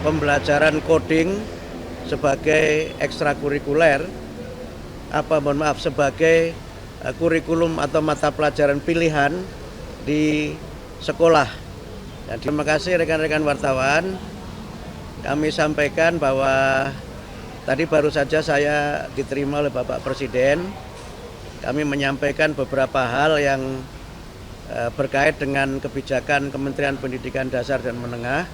pembelajaran coding sebagai ekstrakurikuler, sebagai kurikulum atau mata pelajaran pilihan di sekolah. Dan terima kasih rekan-rekan wartawan. Kami sampaikan bahwa tadi baru saja saya diterima oleh Bapak Presiden. Kami menyampaikan beberapa hal yang berkait dengan kebijakan Kementerian Pendidikan Dasar dan Menengah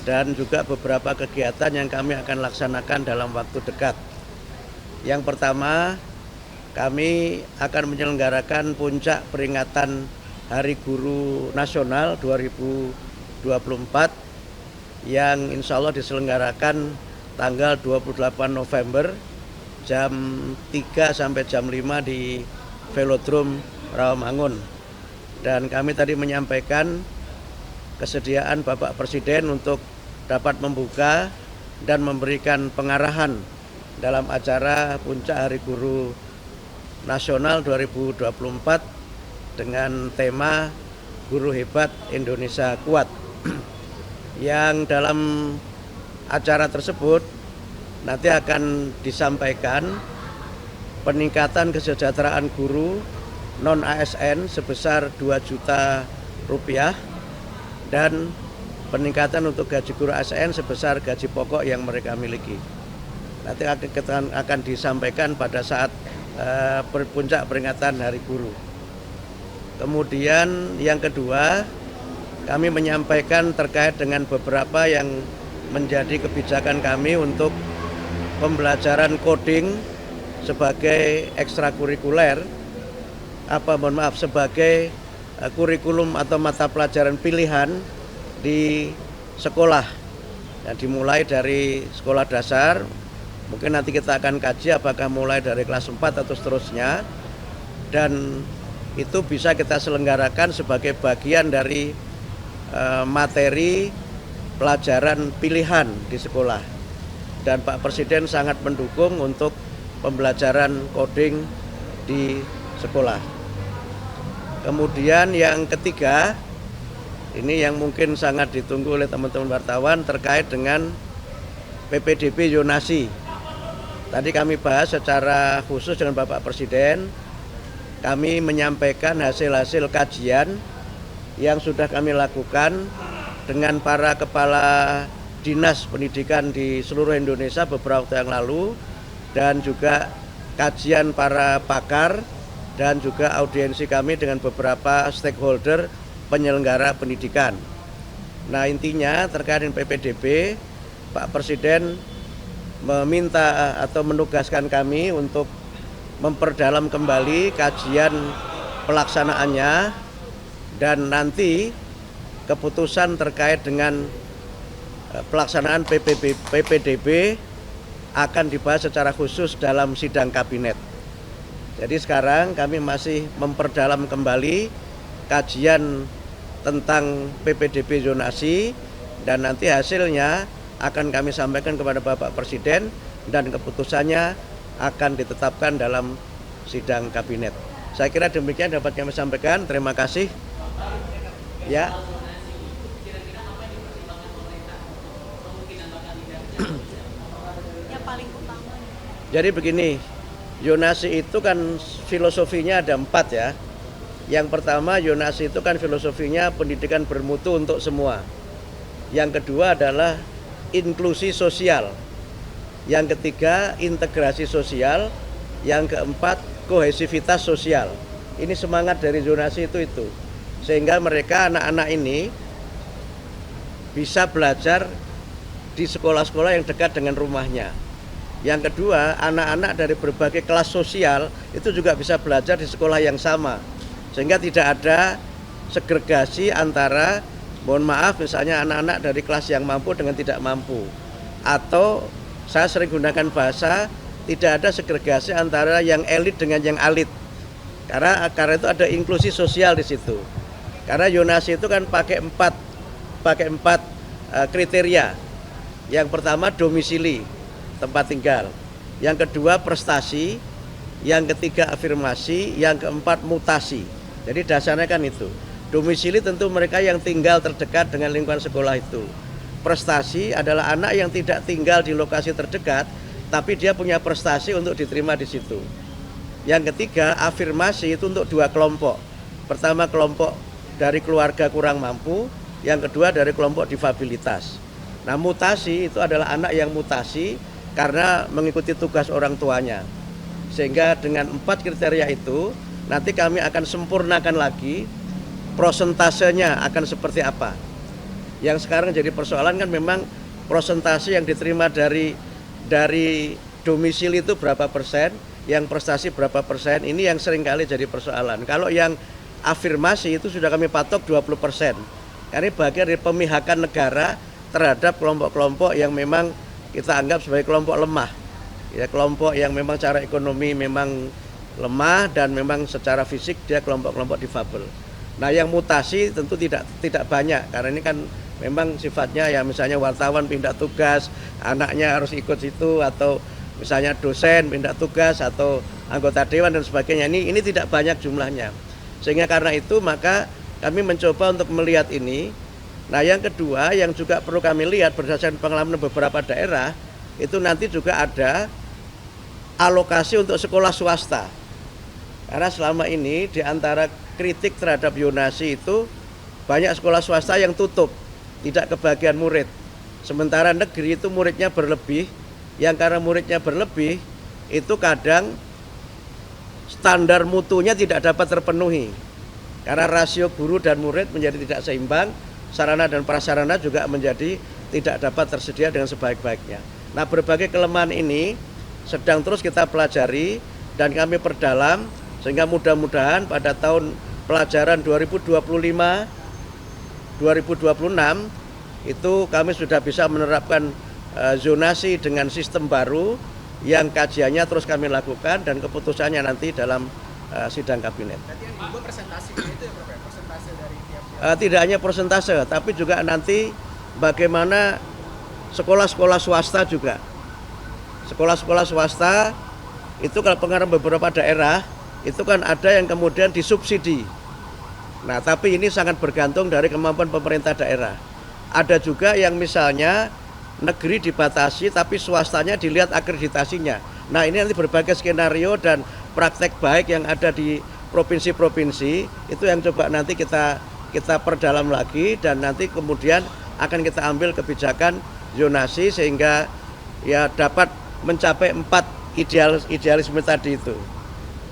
dan juga beberapa kegiatan yang kami akan laksanakan dalam waktu dekat. Yang pertama, kami akan menyelenggarakan puncak peringatan Hari Guru Nasional 2024 yang insya Allah diselenggarakan tanggal 28 November jam 3 sampai jam 5 di Velodrome Rawamangun. Dan kami tadi menyampaikan kesediaan Bapak Presiden untuk dapat membuka dan memberikan pengarahan dalam acara Puncak Hari Guru Nasional 2024 dengan tema Guru Hebat Indonesia Kuat. Yang dalam acara tersebut nanti akan disampaikan peningkatan kesejahteraan guru non-ASN sebesar 2 juta rupiah dan peningkatan untuk gaji guru ASN sebesar gaji pokok yang mereka miliki. Nanti akan disampaikan pada saat puncak peringatan Hari Guru. Kemudian yang kedua, kami menyampaikan terkait dengan beberapa yang menjadi kebijakan kami untuk pembelajaran coding sebagai ekstrakurikuler, sebagai kurikulum atau mata pelajaran pilihan di sekolah. Yang dimulai dari sekolah dasar, mungkin nanti kita akan kaji apakah mulai dari kelas 4 atau seterusnya, dan itu bisa kita selenggarakan sebagai bagian dari materi pelajaran pilihan di sekolah. Dan Pak Presiden sangat mendukung untuk pembelajaran coding di sekolah. Kemudian yang ketiga, ini yang mungkin sangat ditunggu oleh teman-teman wartawan terkait dengan PPDB zonasi. Tadi kami bahas secara khusus dengan Bapak Presiden. Kami menyampaikan hasil-hasil kajian yang sudah kami lakukan dengan para kepala dinas pendidikan di seluruh Indonesia beberapa waktu yang lalu, dan juga kajian para pakar dan juga audiensi kami dengan beberapa stakeholder penyelenggara pendidikan. Nah, intinya terkait dengan PPDB, Pak Presiden meminta atau menugaskan kami untuk memperdalam kembali kajian pelaksanaannya, dan nanti keputusan terkait dengan pelaksanaan PPDB akan dibahas secara khusus dalam sidang kabinet. Jadi sekarang kami masih memperdalam kembali kajian tentang PPDB zonasi, dan nanti hasilnya akan kami sampaikan kepada Bapak Presiden dan keputusannya akan ditetapkan dalam sidang kabinet. Saya kira demikian dapat kami sampaikan. Terima kasih. Ya. Yang paling utama. Jadi begini, zonasi itu kan filosofinya ada 4 ya. Yang pertama, zonasi itu kan filosofinya pendidikan bermutu untuk semua. Yang kedua adalah inklusi sosial. Yang ketiga, integrasi sosial. Yang keempat, kohesivitas sosial. Ini semangat dari zonasi itu. Sehingga mereka, anak-anak ini bisa belajar di sekolah-sekolah yang dekat dengan rumahnya. Yang kedua, anak-anak dari berbagai kelas sosial itu juga bisa belajar di sekolah yang sama. Sehingga tidak ada segregasi antara, mohon maaf, misalnya anak-anak dari kelas yang mampu dengan tidak mampu. Atau saya sering gunakan bahasa, tidak ada segregasi antara yang elit dengan yang alit. Karena itu ada inklusi sosial di situ. Karena zonasi itu kan pakai empat kriteria. Yang pertama domisili, tempat tinggal. Yang kedua prestasi, yang ketiga afirmasi, yang keempat mutasi. Jadi dasarnya kan itu. Domisili tentu mereka yang tinggal terdekat dengan lingkungan sekolah itu. prestasi adalah anak yang tidak tinggal di lokasi terdekat, tapi dia punya prestasi untuk diterima di situ. Yang ketiga, afirmasi itu untuk dua kelompok. Pertama, kelompok dari keluarga kurang mampu, yang kedua dari kelompok difabilitas. Nah, mutasi itu adalah anak yang mutasi karena mengikuti tugas orang tuanya. Sehingga dengan 4 kriteria itu, nanti kami akan sempurnakan lagi prosentasenya akan seperti apa. Yang sekarang jadi persoalan kan memang prosentase yang diterima dari domisili itu berapa persen, yang prestasi berapa persen, ini yang seringkali jadi persoalan. Kalau yang afirmasi itu sudah kami patok 20%. Karena bagian dari pemihakan negara terhadap kelompok-kelompok yang memang kita anggap sebagai kelompok lemah. Ya, kelompok yang memang secara ekonomi memang lemah dan memang secara fisik dia kelompok-kelompok difabel. Nah, yang mutasi tentu tidak banyak karena ini kan memang sifatnya ya misalnya wartawan pindah tugas, anaknya harus ikut situ, atau misalnya dosen pindah tugas atau anggota dewan dan sebagainya. Ini tidak banyak jumlahnya. Sehingga karena itu maka kami mencoba untuk melihat ini. Nah, yang kedua yang juga perlu kami lihat berdasarkan pengalaman beberapa daerah, itu nanti juga ada alokasi untuk sekolah swasta. Karena selama ini di antara kritik terhadap zonasi itu banyak sekolah swasta yang tutup, tidak kebagian murid. Sementara negeri itu muridnya berlebih, yang karena muridnya berlebih itu kadang standar mutunya tidak dapat terpenuhi. Karena rasio guru dan murid menjadi tidak seimbang, sarana dan prasarana juga menjadi tidak dapat tersedia dengan sebaik-baiknya. Nah, berbagai kelemahan ini sedang terus kita pelajari dan kami perdalam sehingga mudah-mudahan pada tahun pelajaran 2025-2026 itu kami sudah bisa menerapkan zonasi dengan sistem baru yang kajiannya terus kami lakukan dan keputusannya nanti dalam sidang kabinet. Berarti yang diubah presentasinya itu ya Prof, persentase dari tiap. Tidak hanya persentase, tapi juga nanti bagaimana sekolah-sekolah swasta juga. Sekolah-sekolah swasta itu kalau pengaruh beberapa daerah itu kan ada yang kemudian disubsidi. Nah, tapi ini sangat bergantung dari kemampuan pemerintah daerah. Ada juga yang misalnya negeri dibatasi tapi swastanya dilihat akreditasinya. Nah, ini nanti berbagai skenario dan praktek baik yang ada di provinsi-provinsi itu yang coba nanti kita perdalam lagi dan nanti kemudian akan kita ambil kebijakan zonasi sehingga ya dapat mencapai 4 idealisme tadi itu.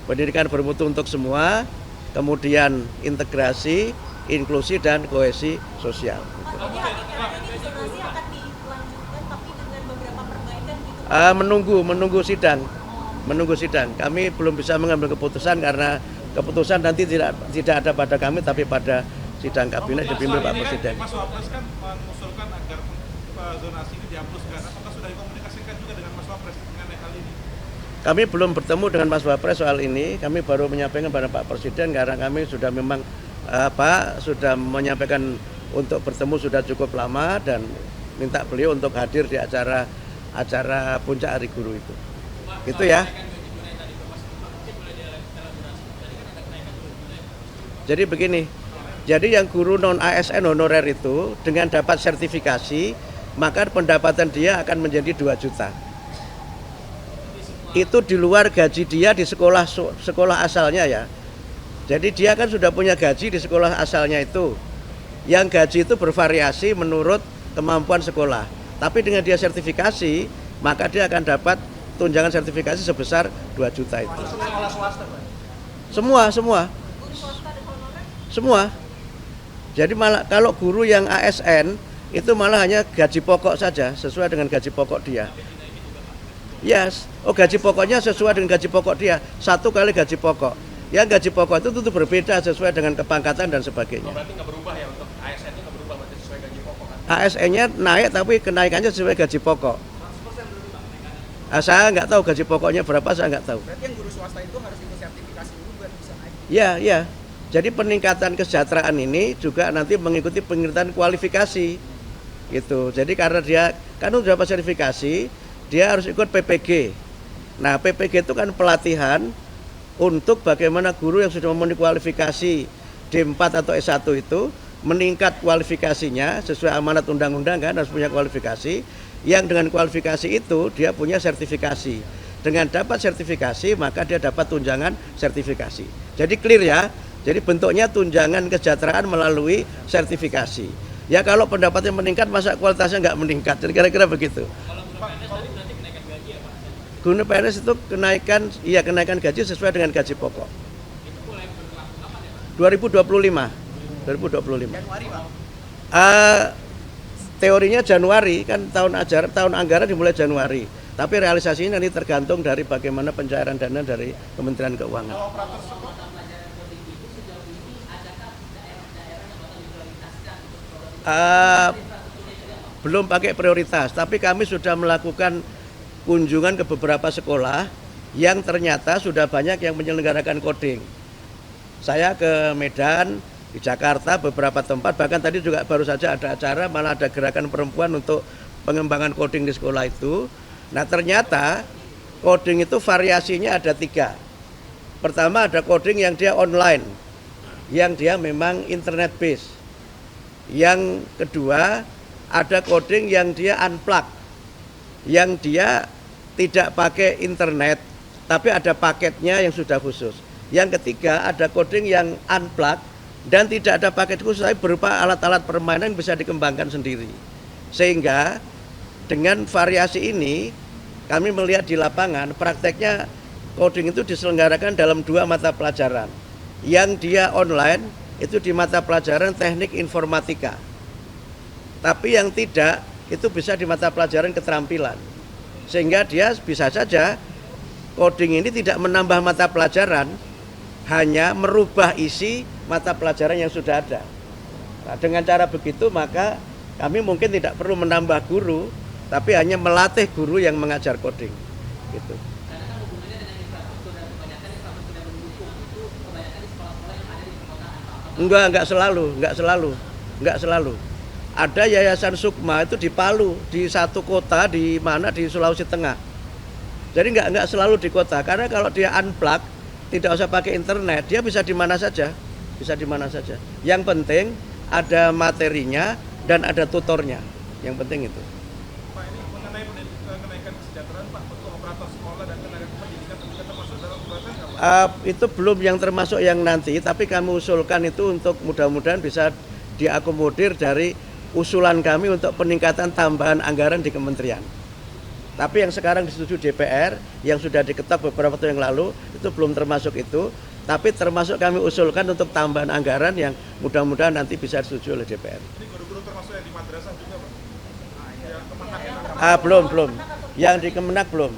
Pendidikan bermutu untuk semua, kemudian integrasi, inklusi dan kohesi sosial. Jadi artinya ini zonasi akan dilanjutkan tapi dengan beberapa perbaikan gitu. Menunggu sidang. Kami belum bisa mengambil keputusan karena keputusan nanti tidak ada pada kami tapi pada sidang kabinet dipimpin Pak Presiden. Mas Wapres kan mengusulkan agar zonasi ini dihapuskan. Apakah sudah dikomunikasikan juga dengan Mas Wapres mengenai hal ini? Kami belum bertemu dengan Mas Wapres soal ini. Kami baru menyampaikan pada Pak Presiden karena kami sudah memang sudah menyampaikan untuk bertemu sudah cukup lama dan minta beliau untuk hadir di acara puncak Hari Guru itu. Gitu ya. Jadi begini. Jadi yang guru non ASN honorer itu dengan dapat sertifikasi, maka pendapatan dia akan menjadi 2 juta. Itu di luar gaji dia di sekolah asalnya ya. Jadi dia kan sudah punya gaji di sekolah asalnya itu. Yang gaji itu bervariasi menurut kemampuan sekolah. Tapi dengan dia sertifikasi, maka dia akan dapat tunjangan sertifikasi sebesar 2 juta itu. Sekolah swasta, Pak. Semua. Guru swasta dan honorer. Semua. Jadi malah kalau guru yang ASN itu malah hanya gaji pokok saja sesuai dengan gaji pokok dia. Yes, gaji pokoknya sesuai dengan gaji pokok dia, 1 kali gaji pokok. Yang gaji pokok itu tentu berbeda sesuai dengan kepangkatan dan sebagainya. Berarti nggak berubah ya untuk ASN itu nggak berubah berarti sesuai gaji pokok kan? ASN-nya naik tapi kenaikannya sesuai gaji pokok. Saya nggak tahu gaji pokoknya berapa, saya nggak tahu. Berarti yang guru swasta itu harus ikut sertifikasi dulu baru bisa naik. Ya. Jadi peningkatan kesejahteraan ini juga nanti mengikuti peningkatan kualifikasi. Gitu. Jadi karena dia kan sudah dapat sertifikasi, dia harus ikut PPG. Nah, PPG itu kan pelatihan untuk bagaimana guru yang sudah memenuhi kualifikasi D4 atau S1 itu meningkat kualifikasinya sesuai amanat undang-undang kan harus punya kualifikasi. Yang dengan kualifikasi itu dia punya sertifikasi. Dengan dapat sertifikasi maka dia dapat tunjangan sertifikasi. Jadi clear ya. Jadi bentuknya tunjangan kesejahteraan melalui sertifikasi. Ya kalau pendapatnya meningkat masa kualitasnya nggak meningkat. Jadi kira-kira begitu. Guru PNS itu kenaikan gaji sesuai dengan gaji pokok. 2025. Januari, Pak. Teorinya Januari kan tahun anggaran dimulai Januari. Tapi realisasinya nanti tergantung dari bagaimana pencairan dana dari Kementerian Keuangan. Belum pakai prioritas, tapi kami sudah melakukan kunjungan ke beberapa sekolah yang ternyata sudah banyak yang menyelenggarakan coding. Saya ke Medan, di Jakarta beberapa tempat, bahkan tadi juga baru saja ada acara, malah ada gerakan perempuan untuk pengembangan coding di sekolah itu. Nah ternyata coding itu variasinya ada 3. Pertama ada coding yang dia online, yang dia memang internet based. Yang kedua ada coding yang dia unplug, yang dia tidak pakai internet, tapi ada paketnya yang sudah khusus. Yang ketiga ada coding yang unplug dan tidak ada paket khusus, tapi berupa alat-alat permainan yang bisa dikembangkan sendiri. Sehingga dengan variasi ini kami melihat di lapangan prakteknya coding itu diselenggarakan dalam 2 mata pelajaran. Yang dia online itu di mata pelajaran teknik informatika. Tapi yang tidak itu bisa di mata pelajaran keterampilan. Sehingga dia bisa saja coding ini tidak menambah mata pelajaran, hanya merubah isi mata pelajaran yang sudah ada. Nah, dengan cara begitu maka kami mungkin tidak perlu menambah guru, tapi hanya melatih guru yang mengajar coding. Gitu. Enggak selalu. Ada Yayasan Sukma itu di Palu, di satu kota di mana di Sulawesi Tengah. Jadi enggak selalu di kota, karena kalau dia unplug, tidak usah pakai internet, dia bisa di mana saja. Yang penting ada materinya dan ada tutornya. Yang penting itu. Pak, ini mengenai kenaikan kesejahteraan Pak untuk operator sekolah dan tenaga pendidikan juga termasuk dalam pembahasan nggak Pak? Itu belum yang termasuk yang nanti, tapi kami usulkan itu untuk mudah-mudahan bisa diakomodir dari usulan kami untuk peningkatan tambahan anggaran di kementerian. Tapi yang sekarang disetujui DPR, yang sudah diketok beberapa waktu yang lalu, itu belum termasuk itu. Tapi termasuk kami usulkan untuk tambahan anggaran yang mudah-mudahan nanti bisa disetujui oleh DPR. Ini guru-guru termasuk yang di madrasah juga Pak? Yang Kemenak Belum. Yang di Kemenak belum.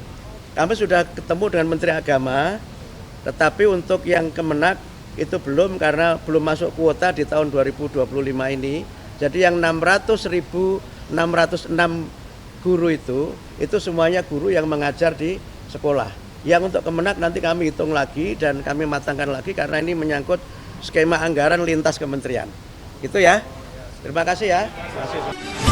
Kami sudah ketemu dengan Menteri Agama, tetapi untuk yang Kemenak itu belum karena belum masuk kuota di tahun 2025 ini. Jadi yang 600.606 guru itu semuanya guru yang mengajar di sekolah. Yang untuk Kemenak nanti kami hitung lagi dan kami matangkan lagi karena ini menyangkut skema anggaran lintas kementerian. Itu ya. Terima kasih ya. Terima kasih.